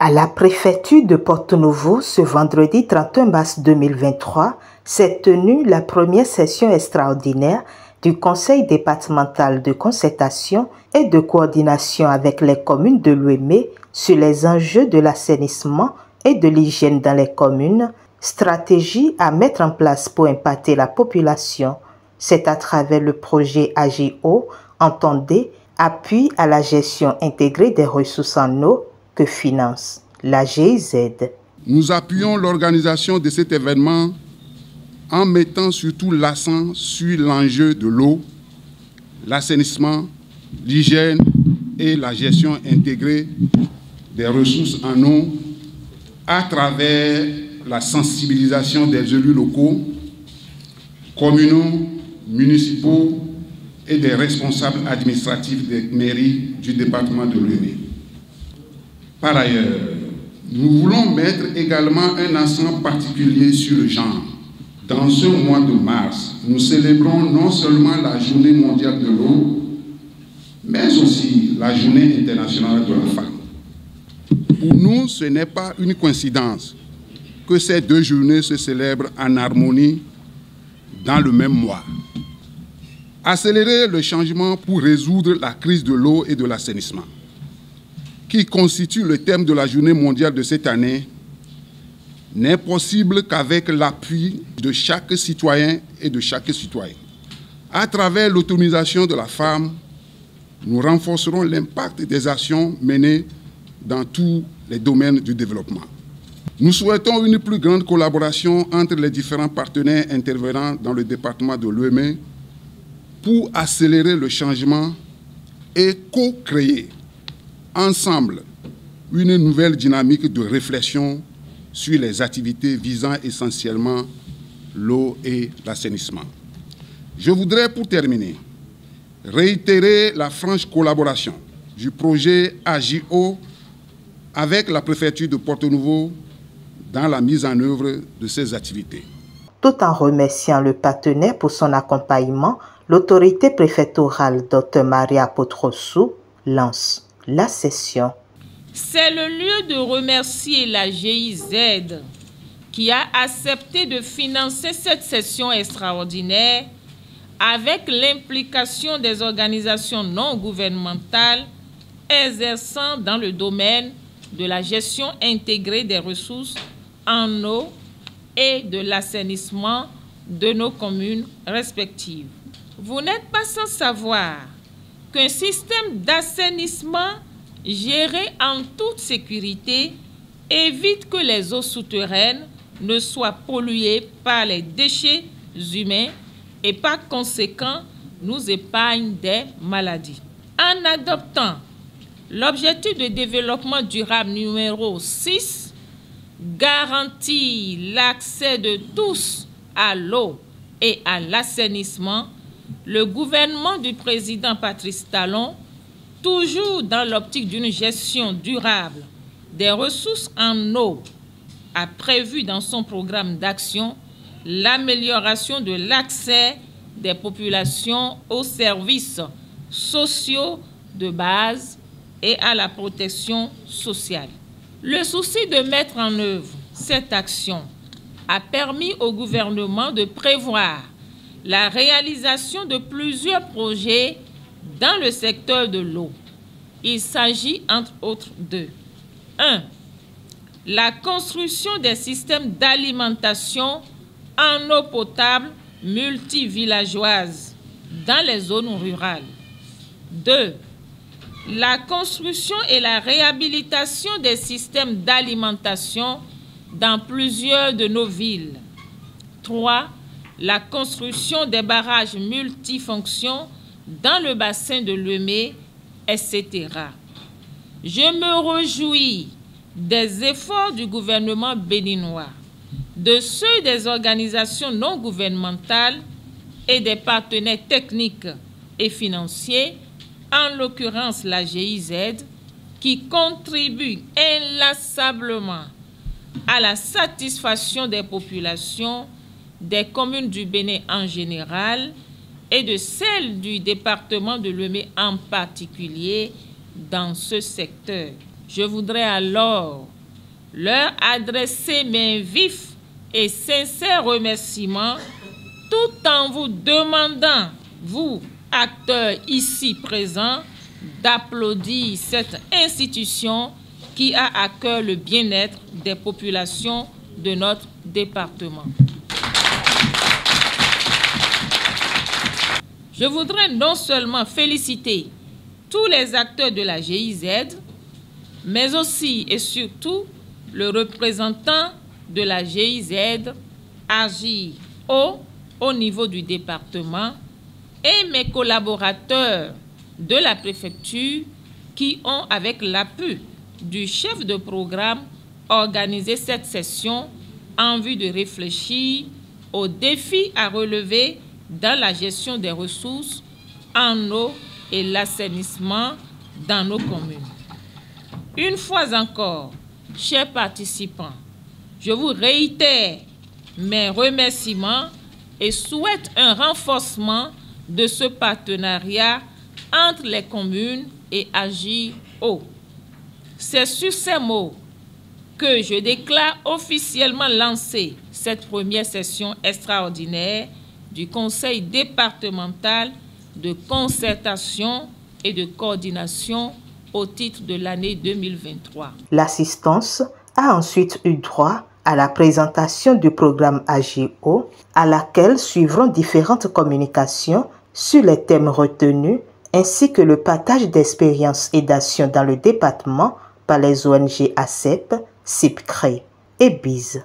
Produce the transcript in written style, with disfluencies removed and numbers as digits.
À la préfecture de Porto-Novo, ce vendredi 31 mars 2023, s'est tenue la première session extraordinaire du Conseil départemental de concertation et de coordination avec les communes de l'Ouémé sur les enjeux de l'assainissement et de l'hygiène dans les communes, stratégie à mettre en place pour impacter la population. C'est à travers le projet AGO, entendez, appui à la gestion intégrée des ressources en eau, que finance la GIZ. Nous appuyons l'organisation de cet événement en mettant surtout l'accent sur l'enjeu de l'eau, l'assainissement, l'hygiène et la gestion intégrée des ressources en eau à travers la sensibilisation des élus locaux, communaux, municipaux et des responsables administratifs des mairies du département de l'Ouémé. Par ailleurs, nous voulons mettre également un accent particulier sur le genre. Dans ce mois de mars, nous célébrons non seulement la Journée mondiale de l'eau, mais aussi la Journée internationale de la femme. Pour nous, ce n'est pas une coïncidence que ces deux journées se célèbrent en harmonie dans le même mois. Accélérer le changement pour résoudre la crise de l'eau et de l'assainissement, qui constitue le thème de la Journée mondiale de cette année, n'est possible qu'avec l'appui de chaque citoyen et de chaque citoyenne. À travers l'autonomisation de la femme, nous renforcerons l'impact des actions menées dans tous les domaines du développement. Nous souhaitons une plus grande collaboration entre les différents partenaires intervenant dans le département de l'Ouémé pour accélérer le changement et co-créer ensemble une nouvelle dynamique de réflexion sur les activités visant essentiellement l'eau et l'assainissement. Je voudrais, pour terminer, réitérer la franche collaboration du projet AGO avec la préfecture de Porto-Novo dans la mise en œuvre de ces activités. Tout en remerciant le partenaire pour son accompagnement, l'autorité préfectorale Dr Maria Potrosu lance la session. C'est le lieu de remercier la GIZ qui a accepté de financer cette session extraordinaire avec l'implication des organisations non gouvernementales exerçant dans le domaine de la gestion intégrée des ressources en eau et de l'assainissement de nos communes respectives. Vous n'êtes pas sans savoir qu'un système d'assainissement géré en toute sécurité évite que les eaux souterraines ne soient polluées par les déchets humains et par conséquent nous épargne des maladies. En adoptant l'objectif de développement durable numéro 6, garantir l'accès de tous à l'eau et à l'assainissement, le gouvernement du président Patrice Talon, toujours dans l'optique d'une gestion durable des ressources en eau, a prévu dans son programme d'action l'amélioration de l'accès des populations aux services sociaux de base et à la protection sociale. Le souci de mettre en œuvre cette action a permis au gouvernement de prévoir la réalisation de plusieurs projets dans le secteur de l'eau. Il s'agit entre autres de 1. La construction des systèmes d'alimentation en eau potable multivillageoise dans les zones rurales. 2. La construction et la réhabilitation des systèmes d'alimentation dans plusieurs de nos villes. 3. La construction des barrages multifonctions dans le bassin de l'Ouémé, etc. Je me réjouis des efforts du gouvernement béninois, de ceux des organisations non gouvernementales et des partenaires techniques et financiers, en l'occurrence la GIZ, qui contribuent inlassablement à la satisfaction des populations des communes du Bénin en général et de celles du département de l'Ouémé en particulier dans ce secteur. Je voudrais alors leur adresser mes vifs et sincères remerciements tout en vous demandant, vous, acteurs ici présents, d'applaudir cette institution qui a à cœur le bien-être des populations de notre département. Je voudrais non seulement féliciter tous les acteurs de la GIZ, mais aussi et surtout le représentant de la GIZ agir au niveau du département et mes collaborateurs de la préfecture qui ont, avec l'appui du chef de programme, organisé cette session en vue de réfléchir aux défis à relever dans la gestion des ressources en eau et l'assainissement dans nos communes. Une fois encore, chers participants, je vous réitère mes remerciements et souhaite un renforcement de ce partenariat entre les communes et AGIO. C'est sur ces mots que je déclare officiellement lancer cette première session extraordinaire du Conseil départemental de concertation et de coordination au titre de l'année 2023. L'assistance a ensuite eu droit à la présentation du programme AGIO, à laquelle suivront différentes communications sur les thèmes retenus, ainsi que le partage d'expériences et d'actions dans le département par les ONG ACEP, CIPCRE et BIZ.